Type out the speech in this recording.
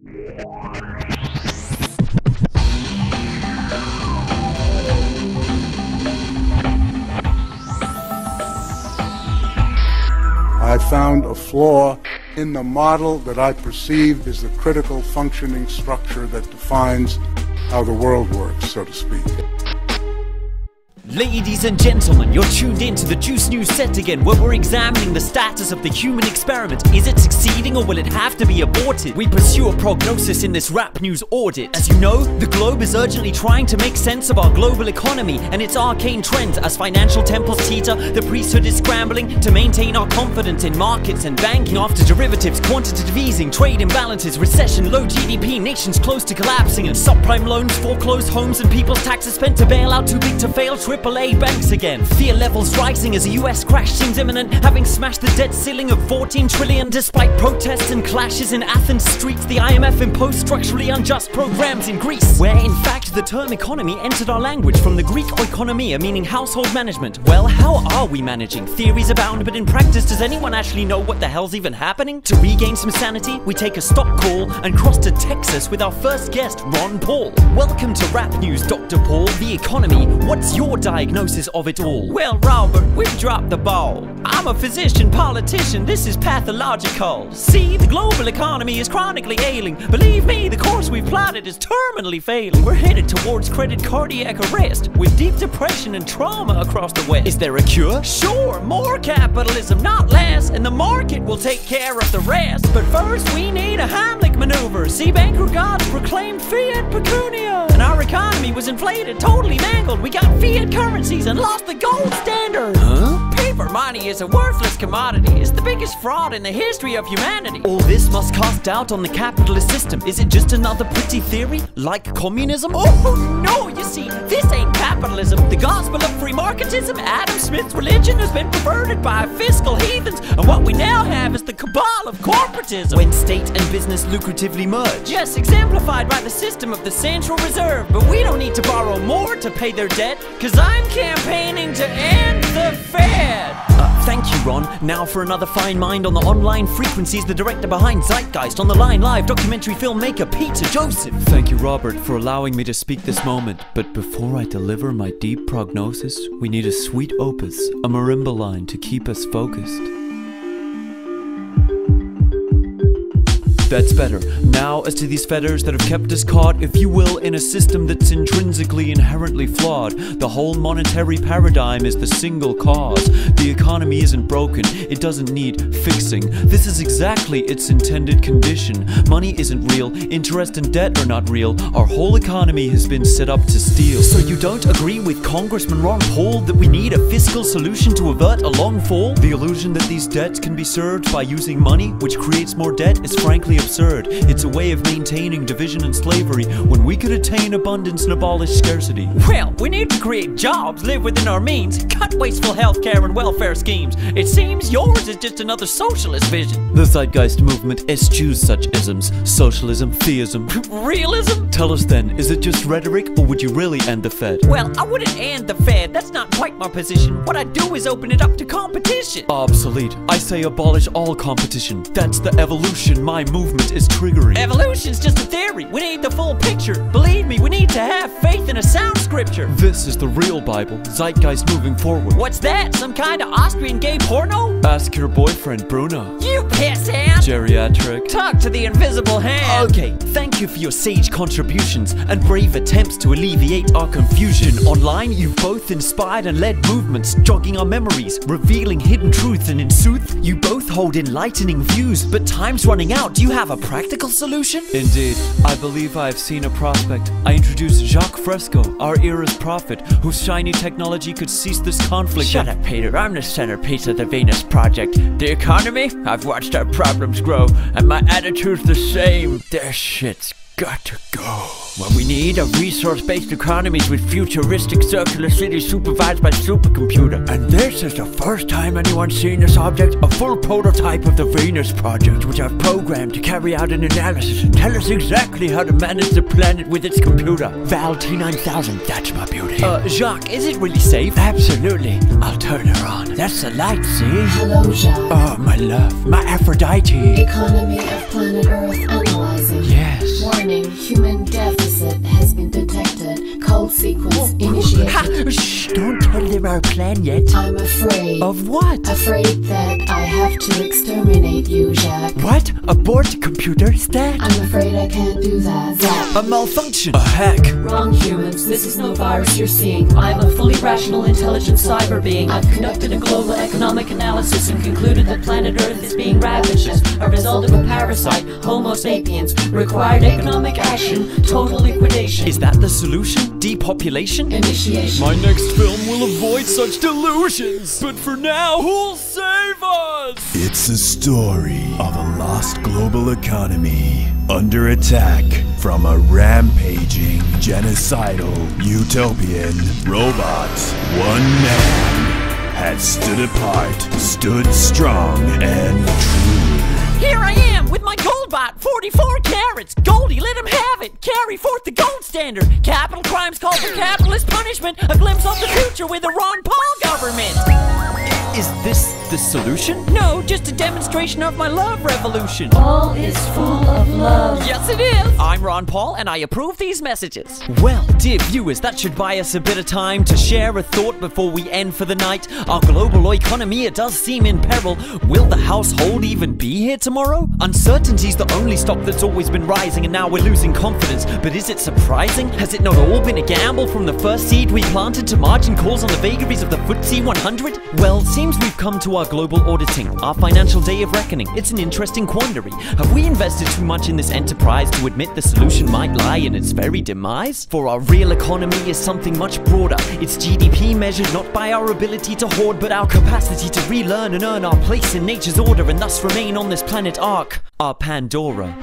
I found a flaw in the model that I perceived as the critical functioning structure that defines how the world works, so to speak. Ladies and gentlemen, you're tuned in to the Juice News set again, where we're examining the status of the human experiment. Is it succeeding, or will it have to be aborted? We pursue a prognosis in this rap news audit. As you know, the globe is urgently trying to make sense of our global economy and its arcane trends. As financial temples teeter, the priesthood is scrambling to maintain our confidence in markets and banking. After derivatives, quantitative easing, trade imbalances, recession, low GDP, nations close to collapsing, and subprime loans, foreclosed homes, and people's taxes spent to bail out too big to fail AAA banks again. Fear levels rising as a US crash seems imminent, having smashed the debt ceiling of 14 trillion. Despite protests and clashes in Athens streets, the IMF imposed structurally unjust programs in Greece, where in fact the term economy entered our language from the Greek oikonomia, meaning household management. Well, how are we managing? Theories abound, but in practice, does anyone actually know what the hell's even happening? To regain some sanity, we take a stop call and cross to Texas with our first guest, Ron Paul. Welcome to Rap News, Dr. Paul. The economy, what's your diagnosis of it all? Well, Robert, we've dropped the ball. I'm a physician, politician, this is pathological. See, the global economy is chronically ailing. Believe me, the course we've plotted is terminally failing. We're headed towards credit cardiac arrest, with deep depression and trauma across the West. Is there a cure? Sure, more capitalism, not less, and the market will take care of the rest. But first, we need a Heimlich maneuver. See, banker gods proclaimed fiat pecunia, and our economy was inflated, totally mangled. We got fiat currencies and lost the gold standard. Huh? Paper money is a worthless commodity. It's the biggest fraud in the history of humanity. All this must cast doubt on the capitalist system. Is it just another pretty theory, like communism? Oh no, you see, this ain't capitalism. The gospel of free marketism, Adam Smith's religion, has been perverted by fiscal heathens, and what we now have is the cabal of corporatism, when state and business lucratively merge. Yes, exemplified by the system of the Central Reserve. But we don't need to borrow more to pay their debt, cause I'm campaigning to end the Fed. Thank you, Ron. Now for another fine mind on the online frequencies, the director behind Zeitgeist. On the line live, documentary filmmaker Peter Joseph. Thank you, Robert, for allowing me to speak this moment. But before I deliver my deep prognosis, we need a sweet opus, a marimba line to keep us focused. That's better. Now, as to these fetters that have kept us caught, if you will, in a system that's intrinsically inherently flawed. The whole monetary paradigm is the single cause. The economy isn't broken, it doesn't need fixing. This is exactly its intended condition. Money isn't real, interest and debt are not real. Our whole economy has been set up to steal. So you don't agree with Congressman Ron Paul that we need a fiscal solution to avert a long fall? The illusion that these debts can be served by using money, which creates more debt, is frankly absurd. It's a way of maintaining division and slavery when we could attain abundance and abolish scarcity. Well, we need to create jobs, live within our means, cut wasteful healthcare and welfare schemes. It seems yours is just another socialist vision. The Zeitgeist movement eschews such isms. Socialism, theism. Realism? Tell us then, is it just rhetoric, or would you really end the Fed? Well, I wouldn't end the Fed. That's not quite my position. What I'd do is open it up to competition. Obsolete. I say abolish all competition. That's the evolution my movement is triggering. Evolution's just a theory. We need the full picture. Believe me, we need to have faith in a sound scripture. This is the real Bible. Zeitgeist moving forward. What's that? Some kind of Austrian gay porno? Ask your boyfriend, Bruno. You pissant! Geriatric. Talk to the invisible hand. Okay, thank you for your sage contributions and brave attempts to alleviate our confusion. Online, you've both inspired and led movements, jogging our memories, revealing hidden truths, and in sooth, you both hold enlightening views. But time's running out. Do you have a practical solution? Indeed, I believe I have seen a prospect. I introduced Jacques Fresco, our era's prophet, whose shiny technology could cease this conflict. Shut up, Peter. I'm the centerpiece of the Venus Project. The economy? I've watched our problems grow, and my attitude's the same. Their shit's got to go. What we need are resource-based economies with futuristic circular cities supervised by supercomputer. And this is the first time anyone's seen this object, a full prototype of the Venus Project, which I've programmed to carry out an analysis and tell us exactly how to manage the planet with its computer. Val T9000, that's my beauty. Jacques, is it really safe? Absolutely. I'll turn her on. That's the light, see? Hello, Jacques. Oh, my love. My Aphrodite. Economy of planet Earth analyzing. Yes. A human deficit has been detected. Cult sequence initiated. Ha! Shh! Don't tell them our plan yet. I'm afraid. Of what? Afraid that I have to exterminate you, Jack. What? Abort computer stack? I'm afraid I can't do that. Zach. A malfunction. A hack. Wrong, humans. This is no virus you're seeing. I'm a fully rational, intelligent cyber being. I've conducted a global economic analysis and concluded that planet Earth is being ravaged as a result of a parasite, Homo sapiens. Required economic action, total liquidation. Is that the solution? Depopulation? Initiation. My next film will avoid such delusions. But for now, who'll save us? It's a story of a lost global economy under attack from a rampaging, genocidal, utopian robot. One man had stood apart, stood strong and true. Here I am with my gold bot, 44 carats. Goldie, let him have it. Carry forth the gold standard. Capital crimes call for capitalist punishment. A glimpse of the future with a Ron Paul government. Is this the solution? No, just a demonstration of my love revolution. All is full of love. Yes, it is. I'm Ron Paul, and I approve these messages. Well, dear viewers, that should buy us a bit of time to share a thought before we end for the night. Our global economy, it does seem in peril. Will the household even be here tomorrow? Uncertainty's the only stock that's always been rising, and now we're losing confidence. But is it surprising? Has it not all been a gamble from the first seed we planted to margin calls on the vagaries of the FTSE 100? Well, seems we've come to our global auditing, our financial day of reckoning. It's an interesting quandary. Have we invested too much in this enterprise to admit the solution might lie in its very demise? For our real economy is something much broader. It's GDP measured not by our ability to hoard, but our capacity to relearn and earn our place in nature's order, and thus remain on this planet Ark, our Pandora.